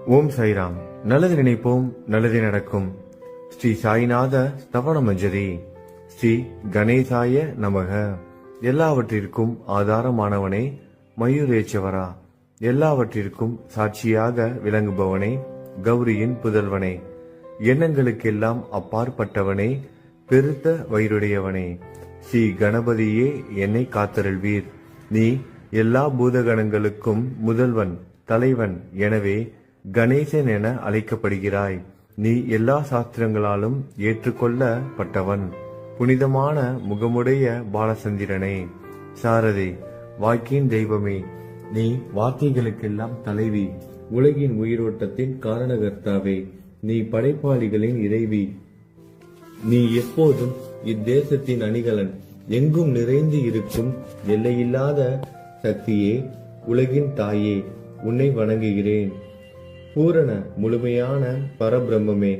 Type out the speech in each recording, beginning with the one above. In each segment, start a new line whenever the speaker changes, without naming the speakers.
ஓம் சாய்ராம். நல்லது நினைப்போம், நல்லது நடக்கும். ஸ்ரீ சாய்நாத ஸ்தவன மஞ்சரி. ஸ்ரீ கணேசாய நமக. எல்லாவற்றிற்கும் ஆதாரமானவனே, மயூரேச்சவரா, எல்லாவற்றிற்கும் சாட்சியாக விளங்குபவனே, கௌரியின் புதல்வனே, எண்ணங்களுக்கெல்லாம் அப்பாற்பட்டவனே, பெருத்த வயிறுடையவனே, ஸ்ரீ கணபதியே என்னை காத்தருள்வீர். நீ எல்லா பூதகணங்களுக்கும் முதல்வன், தலைவன். எனவே கணேசன் என அழைக்கப்படுகிறாய். நீ எல்லா சாஸ்திரங்களாலும் ஏற்றுக்கொள்ளப்பட்டவன். புனிதமான முகமுடைய பாலசந்திரனே, சாரதே, வாக்கின் தெய்வமே, நீ வார்த்தைகளுக்கெல்லாம் தலைவி, உலகின் உயிரோட்டத்தின் காரணகர்த்தாவே, நீ படைப்பாளிகளின் இறைவி, நீ எப்போதும் இத்தேசத்தின் அணிகலன், எங்கும் நிறைந்து இருக்கும் எல்லையில்லாத சக்தியே, உலகின் தாயே, உன்னை வணங்குகிறேன். பூரண முழுமையான பரபிரம்மே,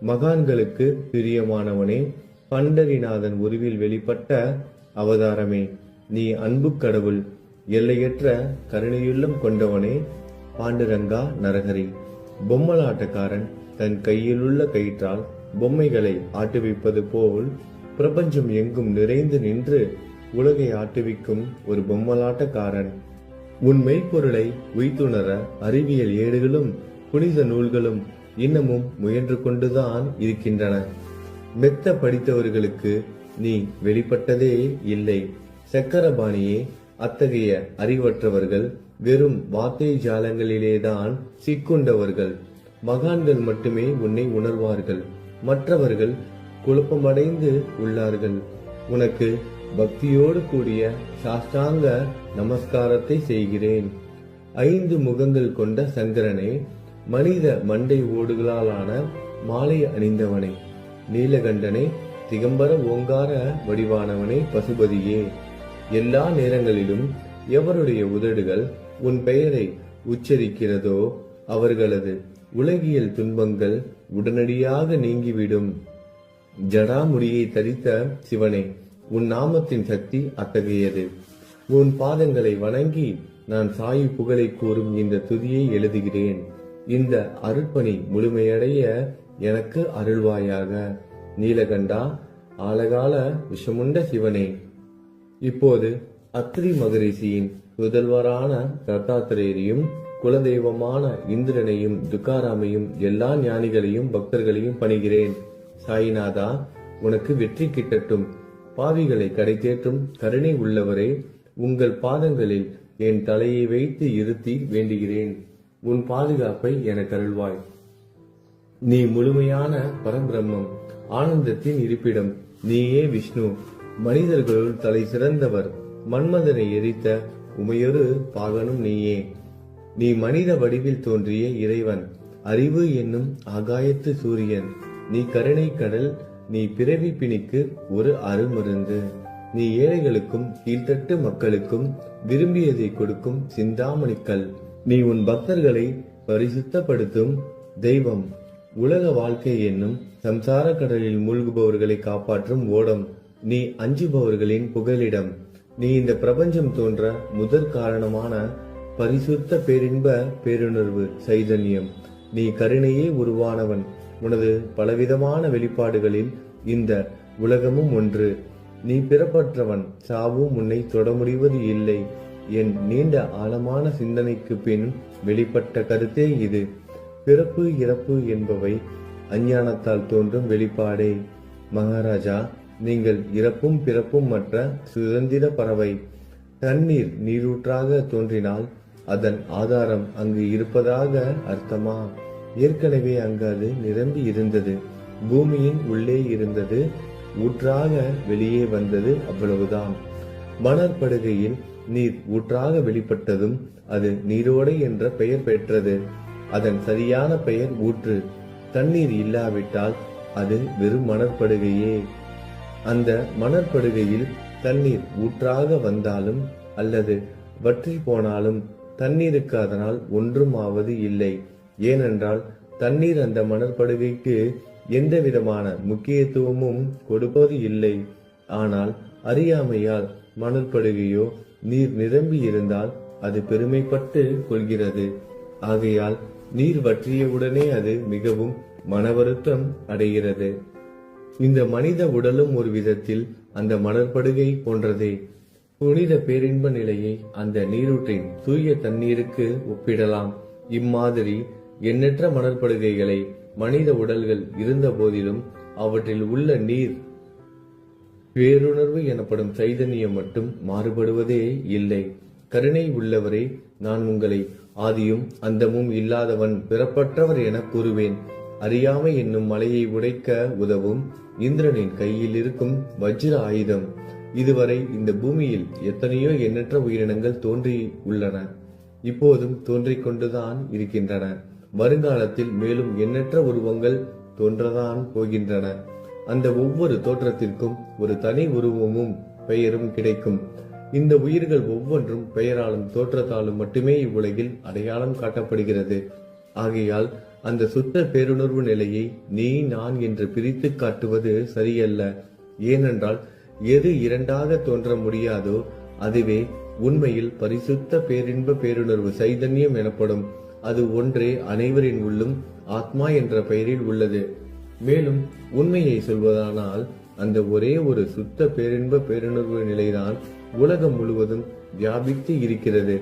மகான்களுக்கு பிரியமானவனே, பண்டரிநாதன் உருவில் வெளிப்பட்ட அவதாரமே, நீ அன்பு கடவுள், எல்லையற்ற கருணையுள்ளம் கொண்டவனே, பாண்டுரங்கா நரகரி. பொம்மலாட்டக்காரன் தன் கையிலுள்ள கயிற்றால் பொம்மைகளை ஆட்டுவிப்பது போல் பிரபஞ்சம் எங்கும் நிறைந்து நின்று உலகை ஆட்டுவிக்கும் ஒரு பொம்மலாட்டக்காரன். உன் மெய்ப்பொருளை உய்த்துணர அறிவியல் ஏடுகளும் புனித நூல்களும் இன்னமும் முயன்று கொண்டுதான் இருக்கின்றன. மெத்த படித்தவர்களுக்கு நீ வெளிப்பட்டதே இல்லை. சக்கரபாணியே, அத்தகைய அறிவற்றவர்கள் வெறும் வார்த்தை ஜாலங்களிலேதான் சிக்குண்டவர்கள். மகான்கள் மட்டுமே உன்னை உணர்வார்கள். மற்றவர்கள் குழப்பமடைந்து உள்ளார்கள். உனக்கு பக்தியோடு கூடிய சாஷ்டாங்க நமஸ்காரத்தை செய்கிறேன். 5 முகங்கள் கொண்ட சங்கரனே, மனித மண்டை ஓடுகளாலான மாலை அணிந்தவனே, நீலகண்டனே, திகம்பர ஓங்கார வடிவானவனே, பசுபதியே, எல்லா நேரங்களிலும் எவருடைய உதடுகள் உன் பெயரை உச்சரிக்கிறதோ அவர்களது உலகியல் துன்பங்கள் உடனடியாக நீங்கிவிடும். ஜடாமுடியை தரித்த சிவனே, உன் நாமத்தின் சக்தி அத்தகையது. உன் பாதங்களை வணங்கி நான் சாயி புகழை கூறும் இந்த துதியை எழுதுகிறேன். இந்த அருட்பணி முழுமையடைய எனக்கு அருள்வாயாக. நீலகண்டா, ஆலகால விஷமுண்ட சிவனே, இப்போது அத்ரி மகரிஷியின் புதல்வரான தத்தாத்திரேயரையும் குலதெய்வமான இந்திரனையும் துக்காராமையும் எல்லா ஞானிகளையும் பக்தர்களையும் பணிகிறேன். சாயிநாதா, உனக்கு வெற்றி கிட்டட்டும். பாவிகளை கடை தேற்றும் கருணை உள்ளவரே, உங்கள் பாதங்களில் என் தலையை வைத்து இருத்தி வேண்டுகிறேன். உன் பாதுகாப்பை எனக்கு அருள்வாய். நீ முழுமையான பரபிரம்மம், ஆனந்தத்தின் இருப்பிடம். நீயே விஷ்ணு, மனிதர்களுள் தலை சிறந்தவர். மன்மதனை எரித்த உமையொரு பாகனும் நீயே. நீ மனித வடிவில் தோன்றிய இறைவன், அறிவு என்னும் ஆகாயத்து சூரியன். நீ கருணை கடல், நீ பிறவி பிணிக்கு ஒரு அருமருந்து. நீ ஏழைகளுக்கும் கீழ்த்தட்டு மக்களுக்கும் விரும்பியதை கொடுக்கும் சிந்தாமணிக்கல். நீ உன் பக்தர்களை பரிசுத்தப்படுத்தும் தெய்வம். உலக வாழ்க்கை என்னும் சம்சார கடலில் மூழ்குபவர்களை காப்பாற்றும் ஓடம். நீ அஞ்சுபவர்களின் புகலிடம். நீ இந்த பிரபஞ்சம் தோன்ற முதற் காரணமான பரிசுத்த பேரின்ப பேருணர்வு சைதன்யம். நீ கருணையே உருவானவன். உனது பலவிதமான வெளிப்பாடுகளில் இந்த உலகமும் ஒன்று. நீ பிறப்பற்றவன், சாவும் உன்னை தொட முடிவது இல்லை. என் நீண்ட ஆழமான சிந்தனைக்கு பின் வெளிப்பட்ட கருத்தே இது. பிறப்பு இறப்பு என்பவை அஞ்ஞானத்தால் தோன்றும் வெளிப்பாடே. மகாராஜா, நீங்கள் இறப்பும் பிறப்பும் மற்ற சுதந்திர பறவை. தண்ணீர் நீரூற்றாக தோன்றினால் அதன் ஆதாரம் அங்கு இருப்பதாக அர்த்தமா? ஏற்கனவே அங்கு அது நிரம்பி இருந்தது. பூமியின் உள்ளே இருந்தது, ஊற்றாக வெளியே வந்தது, அவ்வளவுதான். மணற்படுகையில் நீர் ஊற்றாக வெளிப்பட்டதும் அது நீரோடை என்ற பெயர் பெற்றது. அதன் சரியான பெயர் ஊற்று. தண்ணீர் இல்லாவிட்டால் அது வெறும் மணற்படுகையே. அந்த மணற்படுகையில் தண்ணீர் ஊற்றாக வந்தாலும் அல்லது வற்றி போனாலும் தண்ணீருக்கு அதனால் ஒன்றும் ஆவது இல்லை. ஏனென்றால் தண்ணீர் அந்த மணற்படுகைக்கு எந்த விதமான முக்கியத்துவமும் கொடுப்பது இல்லை. ஆனால் அறியாமையால் மணற்படுகையோ நீர் நிரம்பி இருந்தால் அது பெருமைப்பட்டு கொள்கிறது. ஆகையால் நீர் வற்றியவுடனே அது மிகவும் மனவருத்தம் அடைகிறது. இந்த மனித உடலும் ஒரு விதத்தில் அந்த மணற்படுகை போன்றதே. புனித பேரின்ப நிலையை அந்த நீரூற்றின் தூய தண்ணீருக்கு ஒப்பிடலாம். இம்மாதிரி எண்ணற்ற மணற்படுகைகளை மனித உடல்கள் இருந்த போதிலும் அவற்றில் உள்ள நீர் பேருணர்வு எனப்படும் சைதன்யம் மட்டும் மாறுபடுவதே இல்லை. கருணை உள்ளவரே, நான் உங்களை ஆதியும் அந்தமும் இல்லாதவன், பிறப்பற்றவர் என கூறுவேன். அறியாமை என்னும் மலையை உடைக்க உதவும் இந்திரனின் கையில் இருக்கும் வஜ்ர ஆயுதம். இதுவரை இந்த பூமியில் எத்தனையோ எண்ணற்ற உயிரினங்கள் தோன்றி உள்ளன, இப்போதும் தோன்றிக் கொண்டுதான் இருக்கின்றன. வருங்காலத்தில் மேலும் எண்ணற்ற உருவங்கள் தோன்றதான் போகின்றன. அந்த ஒவ்வொரு தோற்றத்திற்கும் ஒரு தனி உருவமும் பெயரும் கிடைக்கும். இந்த உயிர்கள் ஒவ்வொன்றும் பெயராலும் தோற்றத்தாலும் மட்டுமே இவ்வுலகில் அடையாளம் காட்டப்படுகிறது. ஆகையால் அந்த சுத்த பேருணர்வு நிலையை நீ நான் என்று பிரித்து காட்டுவது சரியல்ல. ஏனென்றால் எது இரண்டாக தோன்ற முடியாதோ அதுவே உண்மையில் பரிசுத்த பேரின்ப பேருணர்வு சைதன்யம் எனப்படும். அது ஒன்றே அனைவரின் உள்ளும் ஆத்மா என்ற பெயரில் உள்ளது. மேலும் உண்மையை சொல்வதானால் அந்த ஒரே ஒரு சுத்த பேரின்ப பேருணர்வு நிலைதான் உலகம் முழுவதும் வியாபித்து இருக்கிறது.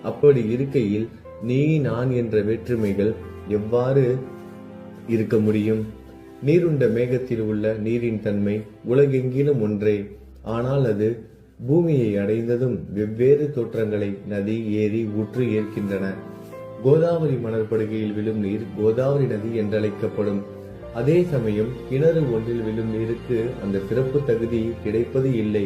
அப்படி இருக்கையில் நீ நான் என்ற வேற்றுமைகள் எவ்வாறு இருக்க முடியும்? நீருண்ட மேகத்தில் உள்ள நீரின் தன்மை உலகெங்கிலும் ஒன்றே. ஆனால் அது பூமியை அடைந்ததும் வெவ்வேறு தோற்றங்களை நதி, ஏரி, ஊற்று ஏற்கின்றன. கோதாவரி மணற்படுகையில் விழும் நீர் கோதாவரி நதி என்றழைக்கப்படும். அதே சமயம் கிணறு ஒன்றில் விழும் நீருக்கு அந்த சிறப்பு தகுதி கிடைப்பது இல்லை.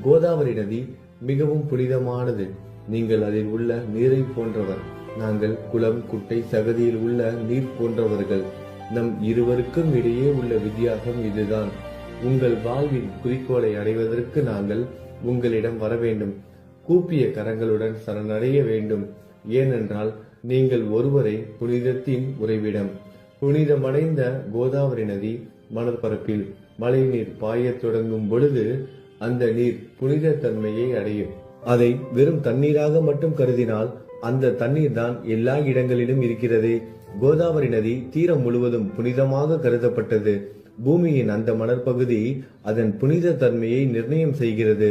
கோதாவரி நதி மிகவும் புனிதமானது. நீங்கள் அதில் உள்ள நீரை போன்றவர். நாங்கள் குளம், குட்டை, சகதியில் உள்ள நீர் போன்றவர்கள். நம் இருவருக்கும் இடையே உள்ள வித்தியாசம் இதுதான். உங்கள் வாழ்வின் குறிக்கோளை அடைவதற்கு நாங்கள் உங்களிடம் வர வேண்டும். கூப்பிய கரங்களுடன் சரணடைய வேண்டும். ஏனென்றால் நீங்கள் ஒருவரை புனிதத்தின் உறைவிடம். புனிதமடைந்த கோதாவரி நதி மணற்பரப்பில் மழை நீர் பாயத் தொடங்கும் பொழுது அந்த நீர் புனித தன்மையை அடையும். அதை வெறும் தண்ணீராக மட்டும் கருதினால் அந்த தண்ணீர் தான் எல்லா இடங்களிலும் இருக்கிறது. கோதாவரி நதி தீரம் முழுவதும் புனிதமாக கருதப்பட்டது. பூமியின் அந்த மணற்பகுதி அதன் புனித தன்மையை நிர்ணயம் செய்கிறது.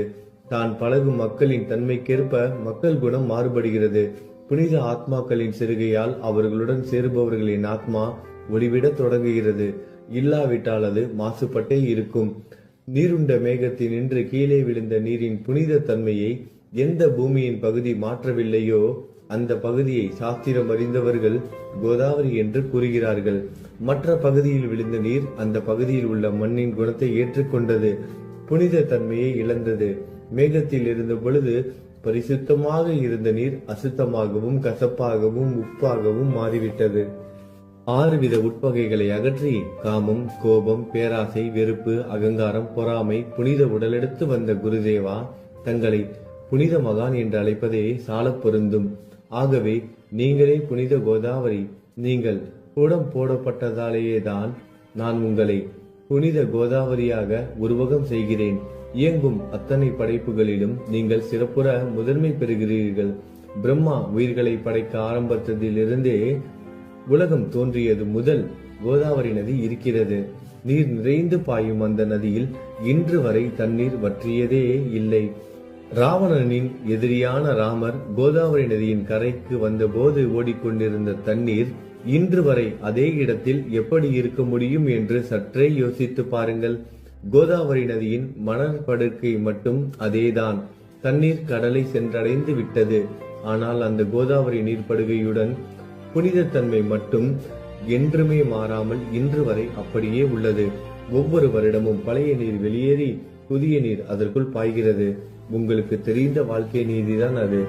தான் பழகும் மக்களின் தன்மைக்கேற்ப மக்கள் குணம் மாறுபடுகிறது. புனித ஆத்மாக்களின் சிறுகையால் அவர்களுடன் சேருபவர்களின் ஆத்மா ஒளிவிடத் தொடங்குகிறது. இல்லாவிட்டால் அது மாசுபட்டே இருக்கும். நீருண்ட மேகத்தில் நின்று கீழே விழுந்த நீரின் புனித தன்மையை எந்த பூமியின் பகுதி மாற்றவில்லையோ அந்த பகுதியை சாஸ்திரம் அறிந்தவர்கள் கோதாவரி என்று கூறுகிறார்கள். மற்ற பகுதியில் விழுந்த நீர் அந்த பகுதியில் உள்ள மண்ணின் குணத்தை ஏற்றுக்கொண்டது, புனித தன்மையை இழந்தது. மேகத்தில் இருந்த பொழுது பரிசுத்தமாக இருந்த நீர் அசுத்தமாகவும் கசப்பாகவும் உப்பாகவும் மாறிவிட்டது. 6 வித உட்பகைகளை அகற்றி காமம், கோபம், பேராசை, வெறுப்பு, அகங்காரம், பொறாமை புனித உடலெடுத்து வந்த குருதேவா தங்களை புனித மகான் என்று அழைப்பதே சால பொருந்தும். ஆகவே நீங்களே புனித கோதாவரி. நீங்கள் கூடம் போடப்பட்டதாலேயேதான் நான் உங்களை புனித கோதாவரியாக உருவகம் செய்கிறேன். இயங்கும் அத்தனை படைப்புகளிலும் நீங்கள் சிறப்புற முதன்மை பெறுகிறீர்கள். பிரம்மா உயிர்களை படைக்க ஆரம்பித்ததிலிருந்தே உலகம் தோன்றியது முதல் கோதாவரி நதி இருக்கிறது. நீர் நிறைந்து பாயும் அந்த நதியில் இன்று வரை தண்ணீர் வற்றியதே இல்லை. ராவணனின் எதிரியான ராமர் கோதாவரி நதியின் கரைக்கு வந்தபோது ஓடிக்கொண்டிருந்த தண்ணீர் இன்று வரை அதே இடத்தில் எப்படி இருக்க முடியும் என்று சற்றே யோசித்து பாருங்கள். கோதாவரி நதியின் மணற்படுக்கை மட்டும் அதேதான். தண்ணீர் கடலை சென்றடைந்து விட்டது. ஆனால் அந்த கோதாவரி நீர்ப்படுகையுடன் புனிதத்தன்மை மட்டும் என்றுமே மாறாமல் இன்று வரை அப்படியே உள்ளது. ஒவ்வொரு வருடமும் பழைய நீர் வெளியேறி புதிய நீர் அதற்குள் பாய்கிறது. உங்களுக்கு தெரிந்த வாழ்க்கை நீதிதான் அது.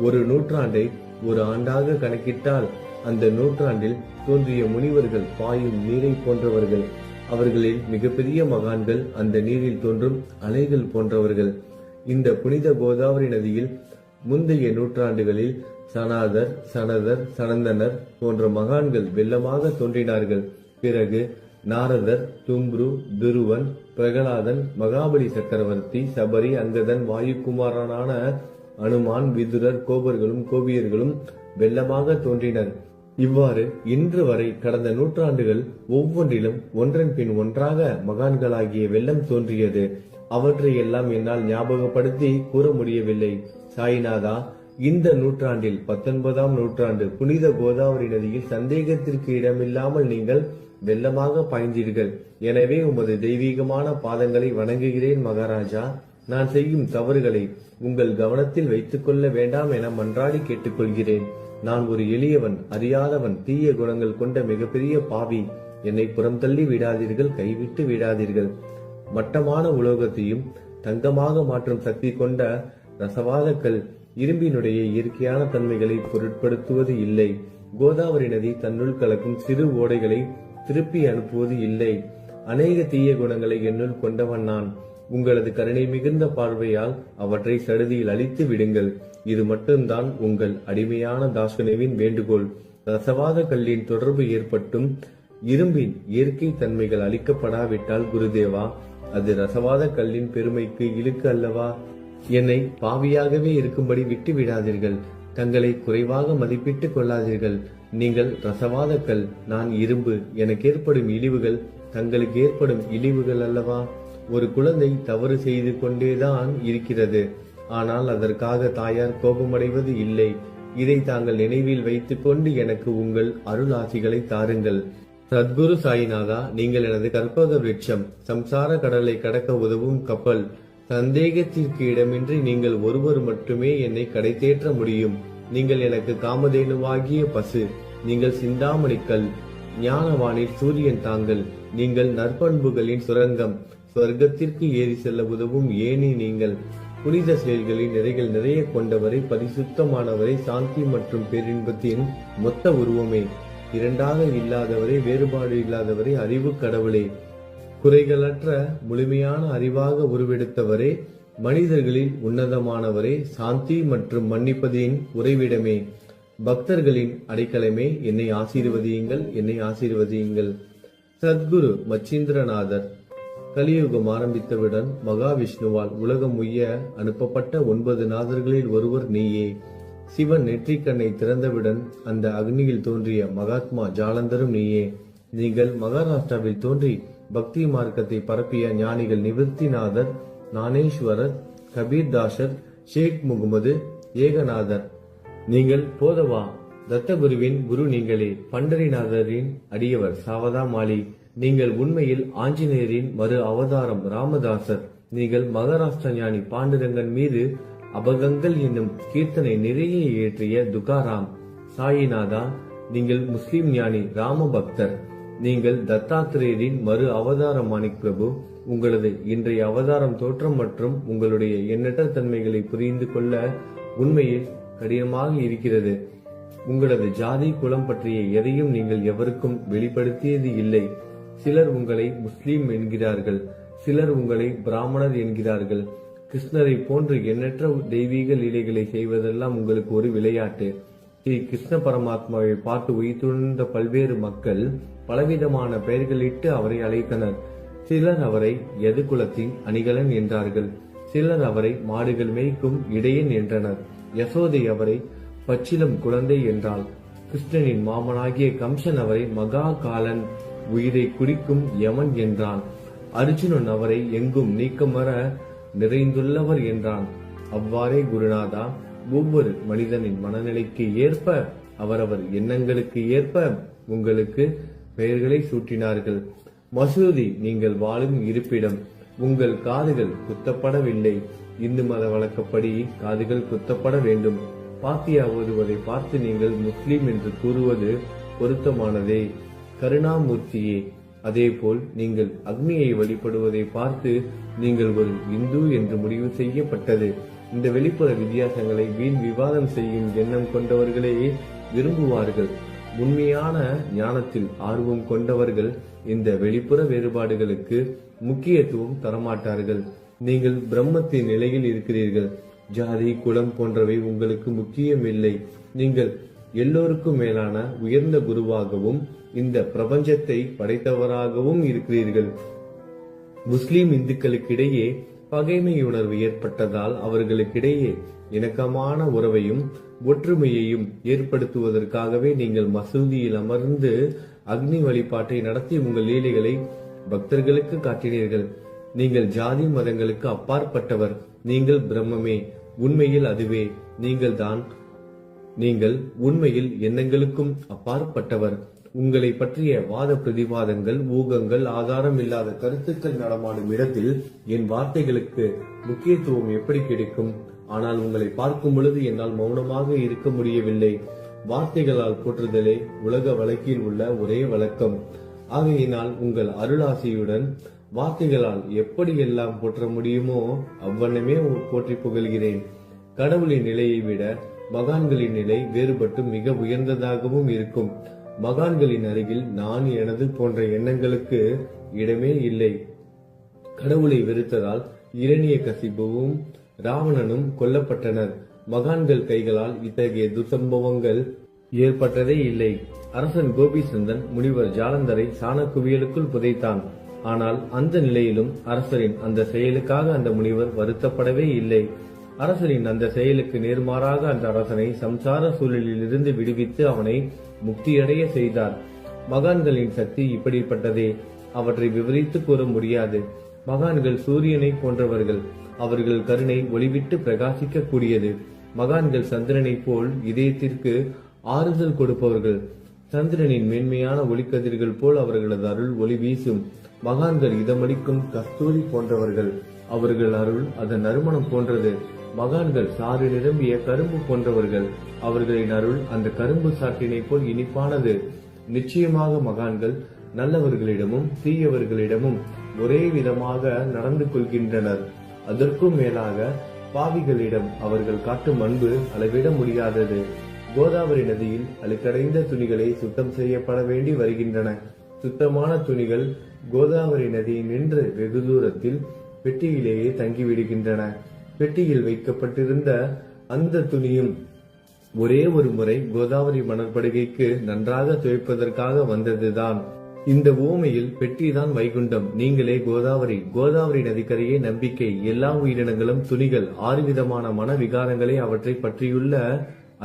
ஒரு நூற்றாண்டை ஒரு ஆண்டாக கணக்கிட்டால் அந்த நூற்றாண்டில் தோன்றிய முனிவர்கள் பாயும் நீரை போன்றவர்கள். அவர்களில் மிகப்பெரிய மகான்கள் அந்த நீரில் தோன்றும் அலைகள் போன்றவர்கள். இந்த புனித கோதாவரி நதியில் முந்தைய நூற்றாண்டுகளில் சனாதர், சனதர், சனந்தனர் போன்ற மகான்கள் வெள்ளமாக தோன்றினார்கள். பிறகு நாரதர், தும்ரு, துருவன், பிரகலாதன், மகாபலி சக்கரவர்த்தி, சபரி, அங்கதன், வாயுகுமாரனான அனுமான், விதுரர், கோபர்களும் கோபியர்களும் வெள்ளமாக தோன்றினர். இவ்வாறு இன்று வரை கடந்த நூற்றாண்டுகள் ஒவ்வொன்றிலும் ஒன்றன் பின் ஒன்றாக மகான்களாகிய வெள்ளம் தோன்றியது. அவற்றை எல்லாம் என்னால் ஞாபகப்படுத்தி கூற முடியவில்லை. சாய்நாதா, இந்த நூற்றாண்டில் 19ஆம் நூற்றாண்டு புனித கோதாவரி நதியில் சந்தேகத்திற்கு இடமில்லாமல் நீங்கள் வெள்ளமாக பாய்ந்தீர்கள். எனவே உமது தெய்வீகமான பாதங்களை வணங்குகிறேன் மகாராஜா. நான் செய்யும் தவறுகளை உங்கள் கவனத்தில் வைத்துக் கொள்ள வேண்டாம் என மன்றாடி கேட்டுக்கொள்கிறேன். நான் ஒரு எளியவன், அறியாதவன், தீய குணங்கள் கொண்ட மிகப்பெரிய பாவி. என்னை புறம் தள்ளி விடாதீர்கள், கைவிட்டு விடாதீர்கள். மட்டமான உலோகத்தையும் தங்கமாக மாற்றும் சக்தி கொண்ட ரசவாதக்கல் இரும்பினுடைய இயற்கையான தன்மைகளை பொருட்படுத்துவது இல்லை. கோதாவரி நதி தன்னுள் கலக்கும் சிறு ஓடைகளை திருப்பி அனுப்புவது இல்லை. அநேக தீய குணங்களை என்னுள் கொண்டவன் நான். உங்களது கருணை மிகுந்த பார்வையால் அவற்றை சடுதியில் அழித்து விடுங்கள். இது மட்டும்தான் உங்கள் அடிமையான தாசனுவின் வேண்டுகோள். ரசவாத கல்லின் தொடர்பு ஏற்பட்டும் இரும்பின் இயற்கை தன்மைகள் அளிக்கப்படாவிட்டால் குருதேவா, அது ரசவாத கல்லின் பெருமைக்கு இழுக்கு அல்லவா? என்னை பாவியாகவே இருக்கும்படி விட்டு விடாதீர்கள். தங்களை குறைவாக மதிப்பிட்டுக் கொள்ளாதீர்கள். நீங்கள் ரசவாத கல், நான் இரும்பு. எனக்கு ஏற்படும் இழிவுகள் தங்களுக்கு ஏற்படும் இழிவுகள் அல்லவா? ஒரு குழந்தை தவறு செய்து கொண்டேதான் இருக்கிறது. ஆனால் அதற்காக தாயார் கோபமடைவது இல்லை. இதை தாங்கள் நினைவில் வைத்துக் கொண்டு எனக்கு உங்கள் அருள் ஆசிகளை தாருங்கள். சத்குரு சாய்நாதா, நீங்கள் எனது கற்பக விருட்சம், சம்சார கடலை கடக்க உதவும் கப்பல். சந்தேகத்திற்கு இடமின்றி நீங்கள் ஒருவர் மட்டுமே என்னை கடை தேற்ற முடியும். நீங்கள் எனக்கு காமதேனுவாகிய பசு. நீங்கள் சிந்தாமணிக்கல், ஞானவானில் சூரியன் தாங்கள். நீங்கள் நற்பண்புகளின் சுரங்கம், சொர்க்கத்திற்கு ஏறி செல்ல உதவும் ஏணி நீங்கள். புனித செயல்களின் நிறைகள் நிறைய கொண்டவரை, பரிசுத்தமானவரை, சாந்தி மற்றும் பேரின்பத்தின் மொத்த உருவமே, இரண்டாக இல்லாதவரை, வேறுபாடு இல்லாதவரை, அறிவு கடவுளே, குறைகளற்ற முழுமையான அறிவாக உருவெடுத்தவரே, மனிதர்களில் உன்னதமானவரே, சாந்தி மற்றும் மன்னிப்பதின் உறைவிடமே, பக்தர்களின் அடைக்கலமே, என்னை ஆசீர்வதியுங்கள், என்னை ஆசீர்வதியுங்கள். சத்குரு மச்சீந்திரநாதர். கலியுகம் ஆரம்பித்தவுடன் மகாவிஷ்ணுவால் உலகம் உய்ய அனுப்பப்பட்ட 9 நாதர்களில் ஒருவர் நீயே. சிவன் நெற்றிக்கண்ணை திறந்தவுடன் அந்த அக்னியில் தோன்றிய மகாத்மா ஜாலந்தரும் நீயே. நீங்கள் மகாராஷ்டிராவில் தோன்றி பக்தி மார்க்கத்தை பரப்பிய ஞானிகள் நிவர்த்திநாதர், ஞானேஸ்வரர், கபீர்தாசர், ஷேக் முகமது, ஏகநாதர். நீங்கள் போதவா தத்தகுருவின் குரு நீங்களே. பண்டரிநாதரின் அடியவர் சாவதா மாலி. நீங்கள் உண்மையில் ஆஞ்சநேயரின் மறு அவதாரம் ராமதாசர். நீங்கள் மகாராஷ்டிர ஞானி பாண்டுரங்கன் மீது அபகங்கள் என்னும் கீர்த்தனை நிறைய இயற்றிய துகாராம். சாயிநாதா, நீங்கள் முஸ்லிம் ஞானி ராம பக்தர். நீங்கள் தத்தாத்திரேயரின் மறு அவதாரம் மாணிக் பிரபு. உங்களது இன்றைய அவதாரம் தோற்றம் மற்றும் உங்களுடைய எண்ணற்ற தன்மைகளை புரிந்து கொள்ள உண்மையில் கடினமாக இருக்கிறது. உங்களது ஜாதி குலம் பற்றிய எதையும் நீங்கள் எவருக்கும் வெளிப்படுத்தியது இல்லை. சிலர் உங்களை முஸ்லீம் என்கிறார்கள், சிலர் உங்களை பிராமணர் என்கிறார்கள். கிருஷ்ணரை போன்று எண்ணற்ற தெய்வீக லீலைகளை செய்வதெல்லாம் உங்களுக்கு ஒரு விளையாட்டு. ஸ்ரீ கிருஷ்ண பரமாத்மாவை பார்த்து உயிர்த்துணர்ந்த பல்வேறு மக்கள் பலவிதமான பெயர்களிட்டு அவரை அழைத்தனர். சிலர் அவரை யது குலத்தின் அணிகலன் என்றார்கள். சிலர் அவரை மாடுகள் மேய்க்கும் இடையன் என்றனர். யசோதை அவரை பச்சிலம் குழந்தை என்றாள். கிருஷ்ணனின் மாமனாகிய கம்சன் அவரை மகா காலன், உயிரை குடிக்கும் யமன் என்றான். அர்ஜுனன் அவரை எங்கும் நீக்கமர நிறைந்துள்ளவர் என்றான். அவ்வாறே குருநாதா, ஒவ்வொரு மனிதனின் மனநிலைக்கு ஏற்ப, அவரவர் எண்ணங்களுக்கு ஏற்ப உங்களுக்கு பெயர்களை சூட்டினார்கள். மசூதி நீங்கள் வாழும் இருப்பிடம். உங்கள் காதுகள் குத்தப்படவில்லை. இந்து மத வழக்கப்படி காதுகள் குத்தப்பட வேண்டும். பாத்தியா ஓதுவதை பார்த்து நீங்கள் முஸ்லிம் என்று கூறுவது பொருத்தமானதே. கருணாமூர்த்தியே, அதேபோல் நீங்கள் அக்னியை வழிபடுவதை பார்த்து நீங்கள் ஒரு இந்து என்று முடிவு செய்யப்பட்டது. இந்த வெளிப்புற வித்தியாசங்களை வீண் விவாதம் செய்யும் எண்ணம் கொண்டவர்களே விரும்புவார்கள். உண்மையான ஞானத்தில் ஆர்வம் கொண்டவர்கள் இந்த வெளிப்புற வேறுபாடுகளுக்கு முக்கியத்துவம் தரமாட்டார்கள். நீங்கள் பிரம்மத்தின் நிலையில் இருக்கிறீர்கள். ஜாதி குலம் போன்றவை உங்களுக்கு முக்கியமில்லை. நீங்கள் எல்லோருக்கும் மேலான உயர்ந்த குருவாகவும் இந்த பிரபஞ்சத்தை படைத்தவராகவும் இருக்கிறீர்கள். முஸ்லிம் இந்துக்களுக்கிடையே பகைமை உணர்வு ஏற்பட்டதால் அவர்களுக்கிடையே இணக்கமான உறவையும் ஒற்றுமையையும் ஏற்படுத்துவதற்காகவே நீங்கள் மசூதியில் அமர்ந்து அக்னி வழிபாட்டை நடத்தி உங்கள் லீலைகளை பக்தர்களுக்கு காட்டினீர்கள். நீங்கள் ஜாதி மதங்களுக்கு அப்பாற்பட்டவர். நீங்கள் பிரம்மமே. உண்மையில் அதுவே நீங்கள் உண்மையில் எண்ணங்களுக்கும் அப்பாற்பட்டவர். உங்களை பற்றிய வாத பிரதிவாதங்கள், ஊகங்கள், ஆதாரம் இல்லாத கருத்துக்கள் நடமாடும் இடத்தில் என் வார்த்தைகளுக்கு முக்கியத்துவம் எப்படி கிடைக்கும்? ஆனால் உங்களை பார்க்கும் பொழுது என்னால் மௌனமாக இருக்க முடியவில்லை. வார்த்தைகளால் போற்றுதலே உலக வழக்கில் உள்ள ஒரே வழக்கம். ஆகையினால் உங்கள் அருளாசியுடன் வார்த்தைகளால் எப்படியெல்லாம் போற்ற முடியுமோ அவ்வண்ணமே போற்றி புகழ்கிறேன். கடவுளின் நிலையை விட மகான்களின் நிலை வேறுபட்டு மிக உயர்ந்ததாகவும் இருக்கும். மகான்களின் அருகில் நான், எனது போன்ற எண்ணங்களுக்கு இடமே இல்லை. கடவுளை வெறுத்ததால் இரணியகசிபுவும் ராவணனும் கொல்லப்பட்டனர். மகான்கள் கைகளால் இத்தகைய துர்சம்பவங்கள் ஏற்பட்டதே இல்லை. அரசன் கோபிசந்தன் முனிவர் ஜாலந்தரை சாணக்குவியலுக்குள் புதைத்தான். ஆனால் அந்த நிலையிலும் அரசரின் அந்த செயலுக்காக அந்த முனிவர் வருத்தப்படவே இல்லை. அரசரின் அந்த செயலுக்கு நேர்மாறாக அந்த அரசனை சம்சார சூழலில் இருந்து விடுவித்து அவனை முக்தியடைய செய்தார். மகான்களின் சக்தி இப்படிப்பட்டதே. அவற்றை விவரித்து கூற முடியாது. மகான்கள் சூரியனை போன்றவர்கள். அவர்கள் கருணை ஒளிவிட்டு பிரகாசிக்க கூடியது. மகான்கள் சந்திரனை போல் இதயத்திற்கு ஆறுதல் கொடுப்பவர்கள். சந்திரனின் மேன்மையான ஒளிக்கதிர்கள் போல் அவர்களது அருள் ஒளி வீசும். மகான்கள் இதமளிக்கும் கஸ்தூரி போன்றவர்கள். அவர்கள் அருள் அதன் நறுமணம் போன்றது. மகான்கள் சாறு நிரம்பிய கரும்பு போன்றவர்கள். அவர்களின் அருள் அந்த கரும்பு சாற்றினை போல் இனிப்பானது. நிச்சயமாக மகான்கள் நல்லவர்களிடமும் தீயவர்களிடமும் ஒரே விதமாக நடந்து கொள்கின்றனர். அதற்கும் மேலாக பாவிகளிடம் அவர்கள் காட்டும் அன்பு அளவிட முடியாதது. கோதாவரி நதியில் அழுக்கடைந்த துணிகளை சுத்தம் செய்யப்பட வேண்டி வருகின்றன. சுத்தமான துணிகள் கோதாவரி நதியில் நின்று வெகு தூரத்தில் பெட்டியிலேயே தங்கிவிடுகின்றன. பெட்டியில் வைக்கப்பட்டிருந்த அந்த துணியும் ஒரே ஒரு முறை கோதாவரி மணற்படுகைக்கு நன்றாக துவைப்பதற்காக வந்ததுதான். இந்த ஊமையில் பெட்டிதான் வைகுண்டம், நீங்களே கோதாவரி. கோதாவரி நதிக்கரையே நம்பிக்கை. எல்லா உயிரினங்களும் துணிகள். 6 விதமான மன விகாரங்களே அவற்றை பற்றியுள்ள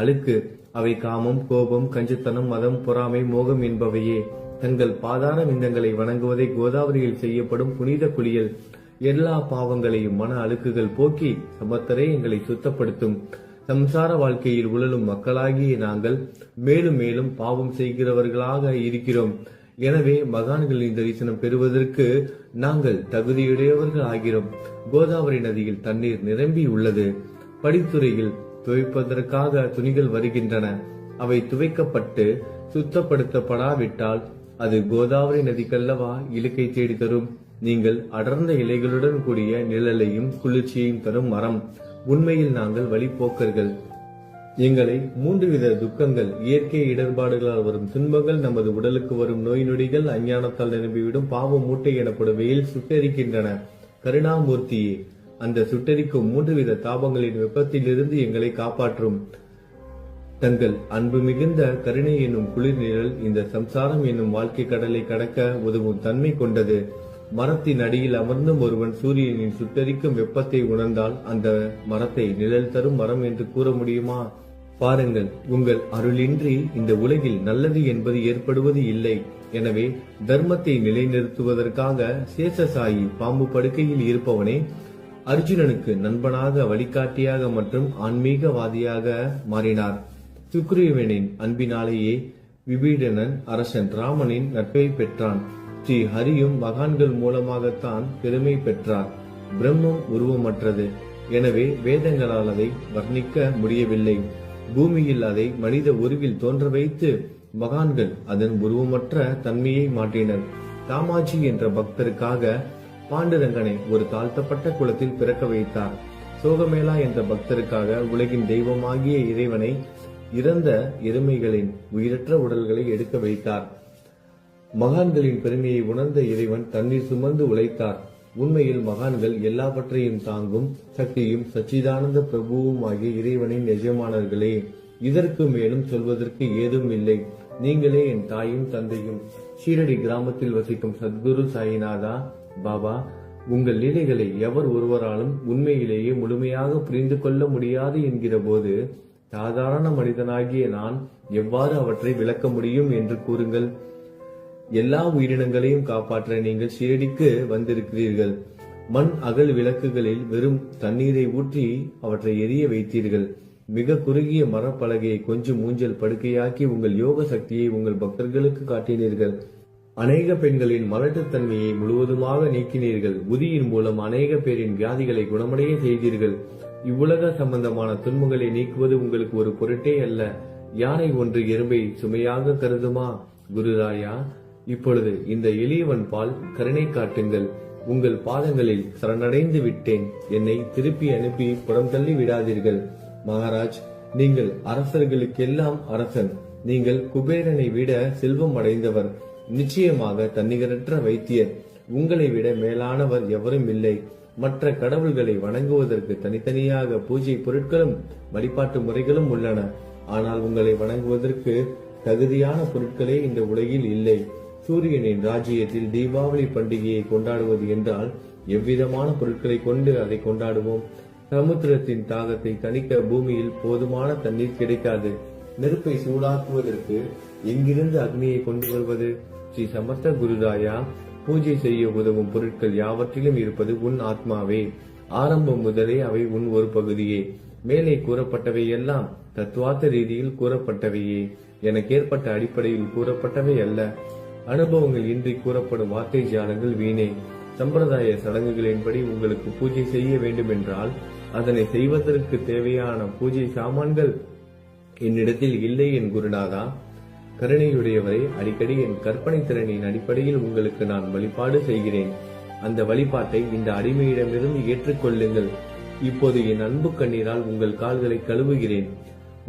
அழுக்கு. அவை காமம், கோபம், கஞ்சுத்தனம், மதம், பொறாமை, மோகம் என்பவையே. தங்கள் பாதார விந்தங்களை வணங்குவதை கோதாவரியில் செய்யப்படும் புனித குளியல் எல்லா பாவங்களையும் மன அழுக்குகள் போக்கி சமத்தரே எங்களை சுத்தப்படுத்தும். சம்சார வாழ்க்கையில் உழலும் மக்களாகிய நாங்கள் மேலும் மேலும் பாவம் செய்கிறவர்களாக இருக்கிறோம். எனவே மகான்களின் தரிசனம் பெறுவதற்கு நாங்கள் தகுதியுடையவர்கள் ஆகிறோம். கோதாவரி நதியில் தண்ணீர் நிரம்பி உள்ளது. படித்துறையில் துவைப்பதற்காக துணிகள் வருகின்றன. அவை துவைக்கப்பட்டு சுத்தப்படுத்தப்படாவிட்டால் அது கோதாவரி நதிக்கல்லவா இலக்கை தேடி தரும். நீங்கள் அடர்ந்த இலைகளுடன் கூடிய நிழலையும் குளிர்ச்சியையும் தரும் மரம். உண்மையில் நாங்கள் வழிபோக்கர்கள். எங்களை 3 வித துக்கங்கள், இயற்கை இடர்பாடுகளால் வரும் துன்பங்கள், நமது உடலுக்கு வரும் நோய் நொடிகள், அஞ்ஞானத்தால் நிரம்பிவிடும் பாவ மூட்டை எனப்படும் வெயில் சுட்டரிக்கின்றன. கருணாமூர்த்தியே, அந்த சுட்டரிக்கும் 3 வித தாபங்களின் வெப்பத்திலிருந்து எங்களை காப்பாற்றும். தங்கள் அன்பு மிகுந்த கருணை என்னும் குளிர் நிழல் இந்த சம்சாரம் என்னும் வாழ்க்கை கடலை கடக்க உதவும் தன்மை கொண்டது. மரத்தின் அடியில் அமர்ந்தும் ஒருவன் சூரியனின் சுட்டரிக்கும் வெப்பத்தை உணர்ந்தால் அந்த மரத்தை நிழல் தரும் மரம் என்று கூற முடியுமா? பாருங்கள், உங்கள் அருளின்றி இந்த உலகில் நல்லது என்பது ஏற்படுவது இல்லை. எனவே தர்மத்தை நிலைநிறுத்துவதற்காக சேஷசாயி பாம்பு படுக்கையில் இருப்பவனே அர்ஜுனனுக்கு நண்பனாக, வழிகாட்டியாக மற்றும் ஆன்மீகவாதியாக மாறினார். சுக்ரீவனின் அன்பினாலேயே விபீடனன் அரசன் ராமனின் நட்பை பெற்றான். ஸ்ரீ ஹரியும் மகான்கள் மூலமாகத்தான் பெருமை பெற்றார். பிரம்மம் உருவமற்றது. எனவே வேதங்களால் அதை வர்ணிக்க முடியவில்லை. பூமியில் அதை மனித உருவில் தோன்ற வைத்து மகான்கள் அதன் உருவமற்ற தன்மையை மாற்றினர். தாமாஜி என்ற பக்தருக்காக பாண்டுரங்கனை ஒரு தாழ்த்தப்பட்ட குலத்தில் பிறக்க வைத்தார். சோகமேளா என்ற பக்தருக்காக உலகின் தெய்வமாகிய இறைவனை இறந்த எருமைகளின் உயிரற்ற உடல்களை எடுக்க வைத்தார். மகான்களின் பெருமையை உணர்ந்த இறைவன் தண்ணீர் சுமந்து உழைத்தார். உண்மையில் மகான்கள் எல்லாவற்றையும் தாங்கும் சக்தியும் சச்சிதானந்த பிரபுவும் ஆகிய இறைவனின் எஜமானர்களே. இதற்கு மேலும் சொல்வதற்கு ஏதும் இல்லை. நீங்களே என் தாயும் தந்தையும். ஷீரடி கிராமத்தில் வசிக்கும் சத்குரு சாயிநாதா பாபா உங்கள் லீலைகளை எவர் ஒருவராலும் உண்மையிலேயே முழுமையாக புரிந்து கொள்ள முடியாது என்கிற போது சாதாரண மனிதனாகிய நான் எவ்வாறு அவற்றை விளக்க முடியும் என்று கூறுங்கள். எல்லா உயிரினங்களையும் காப்பாற்ற நீங்கள் ஷீரடிக்கு வந்திருக்கிறீர்கள். மண் அகல் விளக்குகளில் வெறும் தண்ணீரை ஊற்றி அவற்றை எரிய வைத்தீர்கள். மிக குறுகிய மரப்பலகையை கொஞ்சம் ஊஞ்சல் படுக்கையாக்கி உங்கள் யோக சக்தியை உங்கள் பக்தர்களுக்கு காட்டினீர்கள். அநேக பெண்களின் மலட்டுத்தன்மையை முழுவதுமாக நீக்கினீர்கள். உதியின் மூலம் அநேக பேரின் வியாதிகளை குணமடைய செய்தீர்கள். இவ்வுலக சம்பந்தமான துன்பங்களை நீக்குவது உங்களுக்கு ஒரு பொருட்டே அல்ல. யானை ஒன்று எறும்பை சுமையாக கருதுமா? குருராயா, இப்பொழுது இந்த எளியவன் பால் கருணை காட்டுங்கள். உங்கள் பாதங்களில் சரணடைந்து விட்டேன். என்னை திருப்பி அனுப்பி புறம் தள்ளி விடாதீர்கள். மகாராஜ், நீங்கள் அரசர்களுக்கெல்லாம் அரசன். நீங்கள் குபேரனை விட செல்வம் அடைந்தவர். நிச்சயமாக தன்னிகரற்ற வைத்தியர். உங்களை விட மேலானவர் எவரும் இல்லை. மற்ற கடவுள்களை வணங்குவதற்கு தனித்தனியாக பூஜை பொருட்களும் வழிபாட்டு முறைகளும் உள்ளன. ஆனால் உங்களை வணங்குவதற்கு தகுதியான பொருட்களே இந்த உலகில் இல்லை. சூரியனின் ராஜ்யத்தில் தீபாவளி பண்டிகையை கொண்டாடுவது என்றால் எவ்விதமான பொருட்களை கொண்டு அதை கொண்டாடுவோம்? சமுத்திரத்தின் தாகத்தை தணிக்க பூமியில் போதுமான தண்ணீர் கிடைக்காது. நெருப்பை சூடாக்குவதற்கு எங்கிருந்து அக்னியை கொண்டு வருவது? ஸ்ரீ சமர்த்த குருராயா, பூஜை செய்ய உதவும் பொருட்கள் யாவற்றிலும் இருப்பது உன் ஆத்மாவே. ஆரம்பம் முதலே அவை உன் ஒரு பகுதியே. மேலே கூறப்பட்டவை எல்லாம் தத்துவார்த்த ரீதியில் கூறப்பட்டவையே. எனக்கு ஏற்பட்ட அடிப்படையில் கூறப்பட்டவை அல்ல. அனுபவங்கள் இன்றி கூறப்படும் வார்த்தை ஜாலங்கள் வீணே. சம்பிரதாய சடங்குகளின்படி உங்களுக்கு பூஜை செய்ய வேண்டும் என்றால் அதனை செய்வதற்கு தேவையான பூஜை சாமான்கள் என்னிடத்தில் இல்லை என் குருநாதா. கருணையுடையவரை, அடிக்கடி என் கற்பனை திறனின் அடிப்படையில் உங்களுக்கு நான் வழிபாடு செய்கிறேன். அந்த வழிபாட்டை இந்த அடிமையிடமிருந்து ஏற்றுக்கொள்ளுங்கள். இப்போது என் அன்பு கண்ணீரால் உங்கள் கால்களை கழுவுகிறேன்.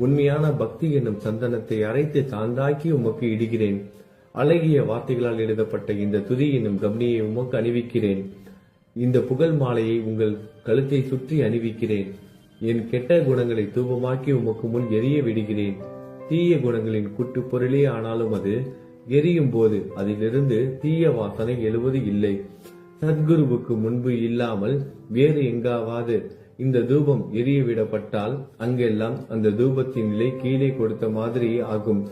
உண்மையான பக்தி என்னும் சந்தனத்தை அரைத்து சாந்தாக்கி உமக்கு இடுகிறேன். அழகிய வார்த்தைகளால் எழுதப்பட்ட இந்த துதி என்னும் கம்னியை உமக்கு அணிவிக்கிறேன். இந்த புகழ் மாலையை உங்கள் கழுத்தை சுற்றி அணிவிக்கிறேன். என் கெட்ட குணங்களை தூபமாக்கி உமக்கு முன் எரிய விடுகிறேன். தீய குணங்களின் கூட்டு பொருளே ஆனாலும் அது எரியும் போது அதிலிருந்து தீய வாசனை எழுவது இல்லை. சத்குருவுக்கு முன்பு இல்லாமல் வேறு எங்காவது இந்த தூபம் எரிய விடப்பட்டால் அங்கெல்லாம் அந்த தூபத்தின் நிலை கீழே கொடுத்த மாதிரி ஆகும்.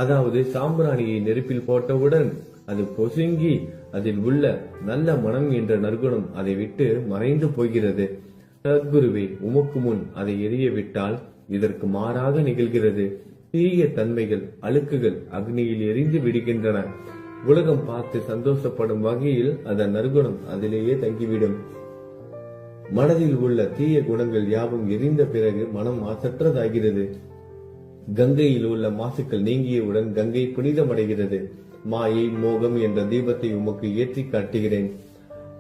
அதாவது சாம்பிராணியை நெருப்பில் போட்டவுடன் அது பொசுங்கி அதில் உள்ள நல்ல மனம் என்ற நற்குணம் அதை விட்டு மறைந்து போகிறது. சத்குருவே, உமக்கு முன் அதை எரிய விட்டால் இதற்கு மாறாக நிகழ்கிறது. தீய தன்மைகள், அழுக்குகள் அக்னியில் எரிந்து விடுகின்றன. உலகம் பார்த்து சந்தோஷப்படும் வகையில் அதன் நற்குணம் அதிலேயே தங்கிவிடும். மனதில் உள்ள தீய குணங்கள் யாவும் எரிந்த பிறகு மனம் மாசற்றதாகிறது. கங்கையில் உள்ள மாசுக்கள் நீங்கியவுடன் கங்கை புனிதமடைகிறது. மாயை, மோகம் என்ற தீபத்தை உமக்கு ஏற்றி காட்டுகிறேன்.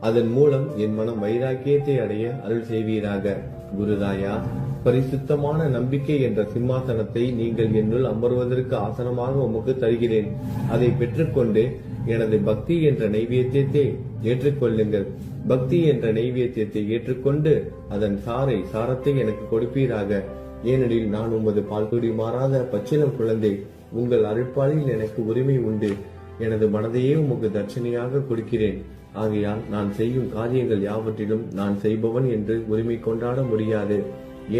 அதன் மூலம் என் மனம் வைராக்கியத்தை அடைய அருள் செய்வீராக. குருராயா, பரிசுத்தமான நம்பிக்கை என்ற சிம்மாசனத்தை நீங்கள் என்னுள் அமர்வதற்கு ஆசனமாக உமக்கு தருகிறேன். அதை பெற்றுக்கொண்டு எனது பக்தி என்ற நைவேத்தியத்தை ஏற்றுக்கொள்ளுங்கள். பக்தி என்ற நைவேத்தியத்தை ஏற்றுக்கொண்டு அதன் சாரத்தை எனக்கு கொடுப்பீராக. ஏனெனில் நான் உமது பால்குடி மாறாத பச்சிலம் குழந்தை. உங்கள் அருட்பாலில் எனக்கு உரிமை உண்டு. எனது மனதையே உமக்கு தட்சணையாக கொடுக்கிறேன். ஆகையால் நான் செய்யும் காரியங்கள் யாவற்றிலும் நான் செய்பவன் என்று உரிமை கொண்டாட முடியாது.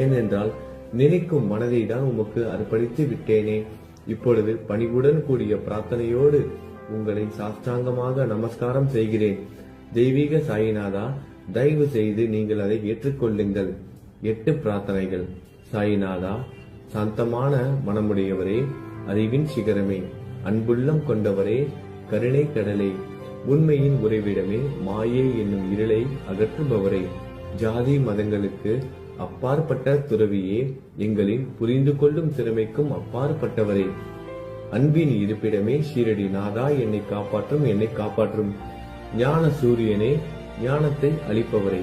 ஏனென்றால் நினைக்கும் மனதை தான் உமக்கு அர்ப்பணித்து விட்டேனே. இப்பொழுது பணிவுடன் கூடிய பிரார்த்தனையோடு உங்களை சாஷ்டாங்கமாக நமஸ்காரம் செய்கிறேன். தெய்வீக சாயிநாதா, தயவு செய்து நீங்கள் அதை ஏற்றுக்கொள்ளுங்கள். 8 பிரார்த்தனைகள். சாயிநாதா, சாந்தமான மனமுடையவரே, அறிவின் சிகரமே, அன்புள்ளம் கொண்டவரே, கருணை கடலே, உண்மையின் உறைவிடமே, மாயை என்னும் இருளை அகற்றுபவரே, ஜாதி மதங்களுக்கு அப்பாற்பட்ட துறவியே, எங்களின் புரிந்து கொள்ளும் திறமைக்கும் அப்பாற்பட்டவரே, அன்பின் இருப்பிடமே, ஷீரடி நாதா, என்னை காப்பாற்றும் ஞான சூரியனே, ஞானத்தை அளிப்பவரே,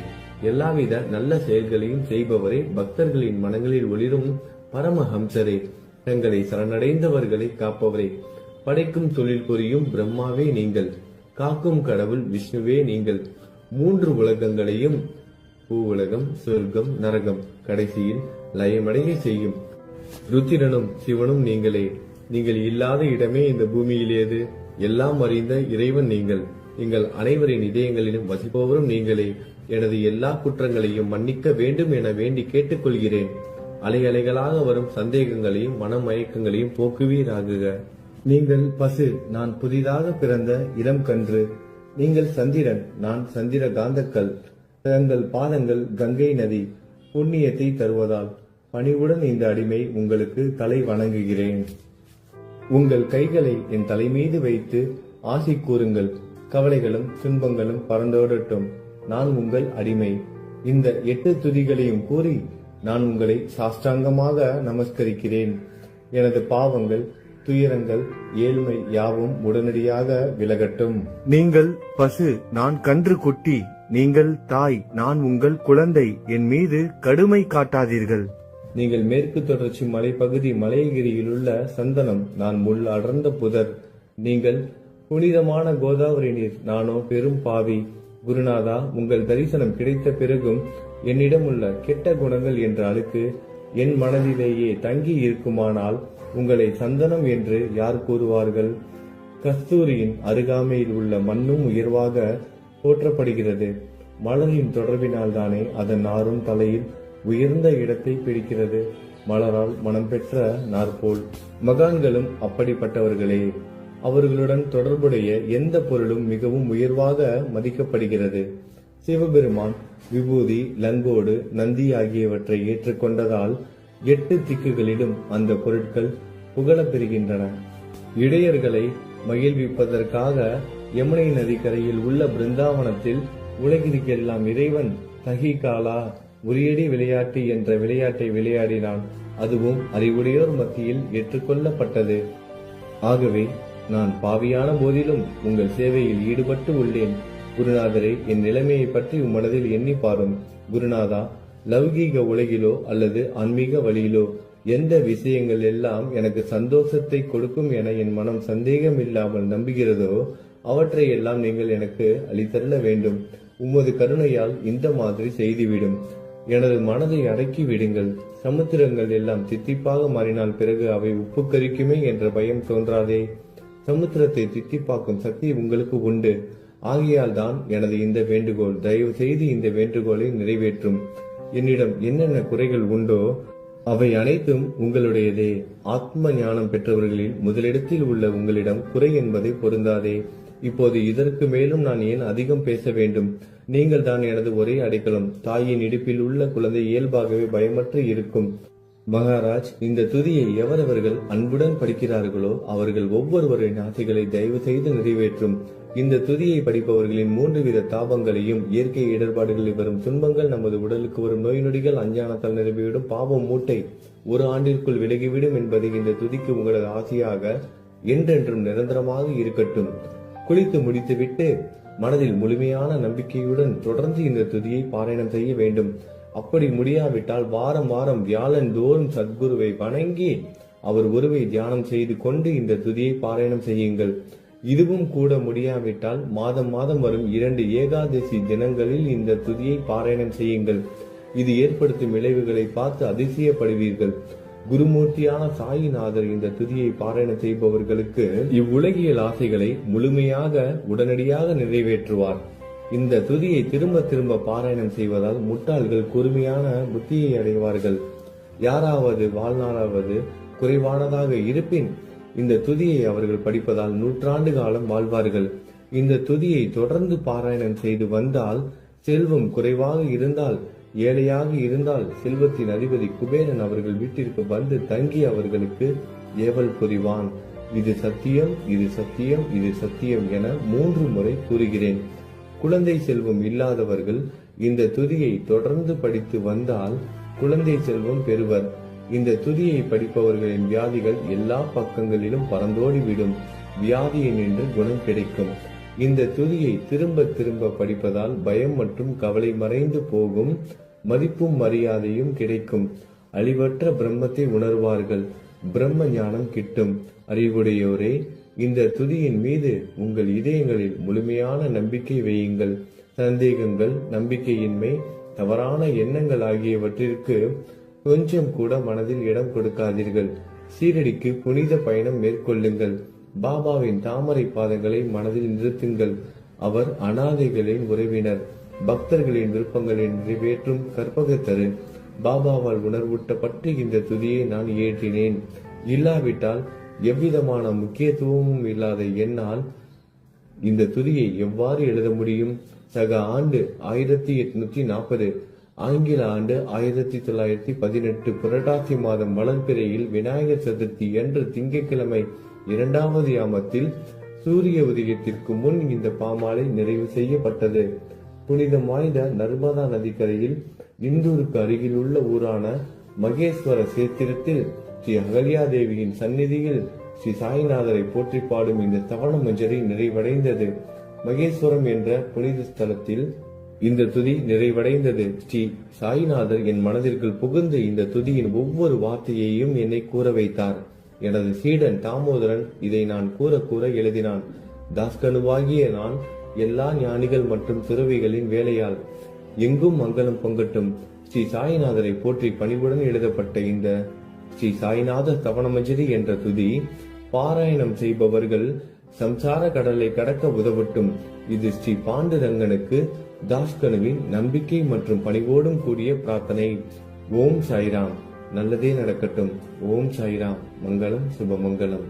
எல்லாவித நல்ல செயல்களையும் செய்பவரே, பக்தர்களின் மனங்களில் ஒளிரும் பரமஹம்சரே, தங்களை சரணடைந்தவர்களை காப்பவரே, படைக்கும் தொழில் புரியும் பிரம்மாவே நீங்கள், காக்கும் கடவுள் விஷ்ணுவே நீங்கள், 3 உலகங்களையும், பூவுலகம், சொர்க்கம், நரகம், கடைசியில் லயமடைய செய்யும் ருத்திரனும் சிவனும் நீங்களே. நீங்கள் இல்லாத இடமே இந்த பூமியில் ஏது? எல்லாம் அறிந்த இறைவன் நீங்கள். எங்கள் அனைவரின் இதயங்களிலும் வசிப்பவரும் நீங்களே. எனது எல்லா குற்றங்களையும் மன்னிக்க வேண்டும் என வேண்டி கேட்டுக்கொள்கிறேன். அலைகளாக வரும் சந்தேகங்களையும் மனமயக்கங்களையும் போக்குவீராகுக. நீங்கள் பசு, நான் புதிதாக பிறந்த இளம் கன்று. நீங்கள் சந்திரன், நான் சந்திர காந்தக்கல். தங்கள் பாதங்கள் கங்கை நதி, புண்ணியத்தை தருவதால் பணிவுடன் இந்த அடிமை உங்களுக்கு தலை வணங்குகிறேன். உங்கள் கைகளை என் தலை மீது வைத்து ஆசி கூறுங்கள். கவலைகளும் துன்பங்களும் பறந்தோடட்டும். நான் உங்கள் அடிமை. இந்த 8 துதிகளையும் கூறி நான் உங்களை சாஷ்டாங்கமாக நமஸ்கரிக்கிறேன். எனது பாவங்கள், துயரங்கள், ஏழ்மை யாவும் உடனடியாக விலகட்டும். நீங்கள் பசு, நான் கன்று குட்டி. நீங்கள் தாய், நான் உங்கள் குழந்தை. என் மீது கடுமை காட்டாதீர்கள். நீங்கள் மேற்கு தொடர்ச்சி மலைப்பகுதி மலையகிரியில் உள்ள சந்தனம், நான் முள் அடர்ந்த புதர். நீங்கள் புனிதமான கோதாவரி நீர், நானோ பெரும் பாவி. குருநாதா, உங்கள் தரிசனம் கிடைத்த பிறகும் என்னிடம் உள்ள கெட்ட குணங்கள் என்ற அழுக்கு என் மனதிலேயே தங்கி இருக்குமானால் உங்களை சந்தனம் என்று யார் கூறுவார்கள்? கஸ்தூரியின் அருகாமையில் உள்ள மண்ணும் உயர்வாக போற்றப்படுகிறது. மலரின் தொடர்பினால் தானே அதன் நாரும் தலையில் உயர்ந்த இடத்தை பிடிக்கிறது. மலரால் மனம் பெற்ற நாற்போல் மகான்களும் அப்படிப்பட்டவர்களே. அவர்களுடன் தொடர்புடைய எந்த பொருளும் மிகவும் உயர்வாக மதிக்கப்படுகிறது. சிவபெருமான் விபூதி, லங்கோடு, நந்தி ஆகியவற்றை ஏற்றுக்கொண்டதால் 8 திக்குகளிலும் அந்த பொருட்கள் புகழப் பெறுகின்றன. இடையர்களை மகிழ்விப்பதற்காக யமுனை நதிக்கரையில் உள்ள பிருந்தாவனத்தில் உலகிற்கெல்லாம் இறைவன் தகிகாலா உரியடி விளையாட்டு என்ற விளையாட்டை விளையாடினான். அதுவும் அறிவுடையோர் மத்தியில் ஏற்றுக்கொள்ளப்பட்டது. ஆகவே நான் பாவியான போதிலும் உங்கள் சேவையில் ஈடுபட்டு உள்ளேன். குருநாதரே, என் நிலைமையை பற்றி மனதில் எண்ணி பாரும். குருநாதா, லௌகீக உலகிலோ அல்லது ஆன்மீக வழியிலோ எந்த விஷயங்கள் எல்லாம் எனக்கு சந்தோஷத்தை கொடுக்கும் என என் மனம் சந்தேகம் இல்லாமல் நம்புகிறதோ அவற்றை எல்லாம் நீங்கள் எனக்கு அளித்தருள வேண்டும். உமது கருணையால் இந்த மாதிரி செய்துவிடும். எனது மனதை அடக்கி விடுங்கள். சமுத்திரங்கள் எல்லாம் தித்திப்பாக மாறினால் பிறகு அவை உப்பு கரிக்குமே என்ற பயம் தோன்றாதே. சமுத்திரத்தை தித்திப்பாக்கும் சக்தி உங்களுக்கு உண்டு. ஆகையால் தான் எனது இந்த வேண்டுகோள். தயவு செய்து இந்த வேண்டுகோளை நிறைவேற்றும். என்னிடம் என்னென்ன குறைகள் உண்டோ அவை அனைத்தும் உங்களுடையதே. ஆத்ம ஞானம் பெற்றவர்களில் முதலிடத்தில் உள்ள உங்களிடம் குறை என்பதை பொருந்தாதே. இப்போது இதற்கு மேலும் நான் ஏன் அதிகம் பேச வேண்டும்? நீங்கள் தான் எனது ஒரே அடைக்கலம். தாயின் இடுப்பில் உள்ள குழந்தை இயல்பாகவே பயமற்று இருக்கும். மகாராஜ், இந்த துதியை எவரவர்கள் அன்புடன் படிக்கிறார்களோ அவர்கள் ஒவ்வொருவரின் ஆசைகளை தயவு செய்து நிறைவேற்றும். இந்த துதியை படிப்பவர்களின் 3 வித தாபங்களையும், இயற்கை இடர்பாடுகளில் வரும் துன்பங்கள், நமது உடலுக்கு வரும் நோய் நொடிகள், அஞ்ஞானத்தால் நிரம்பிவிடும் பாவம் மூட்டை 1 ஆண்டிற்குள் விலகிவிடும் என்பதை இந்த துதிக்கு உங்களது ஆசையாக என்றென்றும் நிரந்தரமாக இருக்கட்டும். குளித்து முடித்துவிட்டு மனதில் முழுமையான நம்பிக்கையுடன் தொடர்ந்து இந்த துதியை பாராயணம் செய்ய வேண்டும். அப்படி முடியாவிட்டால் வாரம் வாரம் வியாழன் தோறும் சத்குருவை வணங்கி அவர் உருவை தியானம் செய்து கொண்டு இந்த துதியை பாராயணம் செய்யுங்கள். இதுவும் கூட முடியாவிட்டால் மாதம் மாதம் வரும் 2 ஏகாதசி தினங்களில் இந்த துதியை பாராயணம் செய்யுங்கள். இது ஏற்படுத்தும் விளைவுகளை பார்த்து அதிசயப்படுவீர்கள். குருமூர்த்தியான சாயிநாதர் இந்த துதியை பாராயணம் செய்பவர்களுக்கு இவ்வுலகியல் ஆசைகளை முழுமையாக உடனடியாக நிறைவேற்றுவார். இந்த துதியை திரும்ப திரும்ப பாராயணம் செய்வதால் முட்டாள்கள் கூர்மையான புத்தியை அடைவார்கள். யாராவது வாழ்நாளாவது குறைவானதாக இருப்பின் இந்த துதியை அவர்கள் படிப்பதால் 100 ஆண்டு காலம் வாழ்வார்கள். இந்த துதியை தொடர்ந்து பாராயணம் செய்து வந்தால், செல்வம் குறைவாக இருந்தால், ஏழையாக இருந்தால், செல்வத்தின் அதிபதி குபேரன் அவர்கள் வீட்டிற்கு வந்து தங்கி அவர்களுக்கு ஏவல் புரிவான். இது சத்தியம், இது சத்தியம், இது சத்தியம் என 3 முறை கூறுகிறேன். குழந்தை செல்வம் இல்லாதவர்கள் இந்த துதியை தொடர்ந்து படித்து வந்தால் குழந்தை செல்வம் பெறுவர். இந்த துதியை படிப்பவர்களின் வியாதிகள் எல்லா பக்கங்களிலும் பறந்தோடிவிடும். வியாதியை நின்று குணம் கிடைக்கும். இந்த துதியை திரும்ப திரும்ப படிப்பதால் பயம் மற்றும் கவலை மறைந்து போகும். மதிப்பும் மரியாதையும் கிடைக்கும். அழிவற்ற பிரம்மத்தை உணர்வார்கள். பிரம்ம ஞானம் கிட்டும். அறிவுடையோரே, இந்த துதியின் மீது உங்கள் இதயங்களில் முழுமையான நம்பிக்கை வையுங்கள். சந்தேகங்கள், நம்பிக்கையின்மை, தவறான எண்ணங்கள் ஆகியவற்றிற்கு கொஞ்சம் கூட மனதில் இடம் கொடுக்காதீர்கள். சீரடிக்கு புனித பயணம் மேற்கொள்ளுங்கள். பாபாவின் தாமரை பாதங்களை மனதில் நிறுத்துங்கள். அவர் அனாதைகளின் உறவினர், பக்தர்களின் விருப்பங்களை நிறைவேற்றும் கற்பகத்தரு. பாபாவால் உணர்வூட்டப்பட்டு இந்த துதியை நான் இயற்றினேன். இல்லாவிட்டால் எவ்விதமான முக்கியத்துவமும் இல்லாத என்னால் இந்த துதியை எவ்வாறு எழுத முடியும்? சக ஆண்டு 1840, ஆங்கில ஆண்டு 1918 புரட்டாசி மாதம் வளர்பிறையில் விநாயகர் சதுர்த்தி என்று திங்கட்கிழமை 2வது யாமத்தில் சூரிய உதயத்திற்கு முன் இந்த பாமாலை நிறைவு செய்யப்பட்டது. புனிதம் வாய்ந்த நர்மதா நதிக்கரையில் இந்தூருக்கு அருகில் உள்ள ஊரான மகேஸ்வர சேத்திரத்தில் ஸ்ரீ அகல்யாதேவியின் சந்நிதியில் ஸ்ரீ சாய்நாதரை போற்றி பாடும் இந்த தவண மஞ்சரி நிறைவடைந்தது. மகேஸ்வரம் என்ற புனித ஸ்தலத்தில் இந்த துதி நிறைவடைந்தது. ஸ்ரீ சாய்நாதர் என் மனதிற்குள் புகுந்து இந்த துதியின் ஒவ்வொரு வார்த்தையையும் என்னை கூற வைத்தார். எனது சீடன் தாமோதரன் இதை நான் கூற எழுதினான். தாஸ்கனுவாகிய நான் எல்லா ஞானிகள் மற்றும் துறவிகளின் வேலையால் எங்கும் மங்களம் பொங்கட்டும். ஸ்ரீ சாய்நாதரை போற்றி பணிவுடன் எழுதப்பட்ட இந்த ஸ்ரீ சாய்நாத தவணமஞ்சரி என்ற துதி பாராயணம் செய்பவர்கள் சம்சார கடலை கடக்க உதவட்டும். இது ஸ்ரீ பாண்டுரங்கனுக்கு தாஸ்கனுவின் நம்பிக்கை மற்றும் பணிவோடும் கூடிய பிரார்த்தனை. ஓம் சாய்ராம். நல்லதே நடக்கட்டும். ஓம் சாய்ராம். மங்களம் சுபமங்கலம்.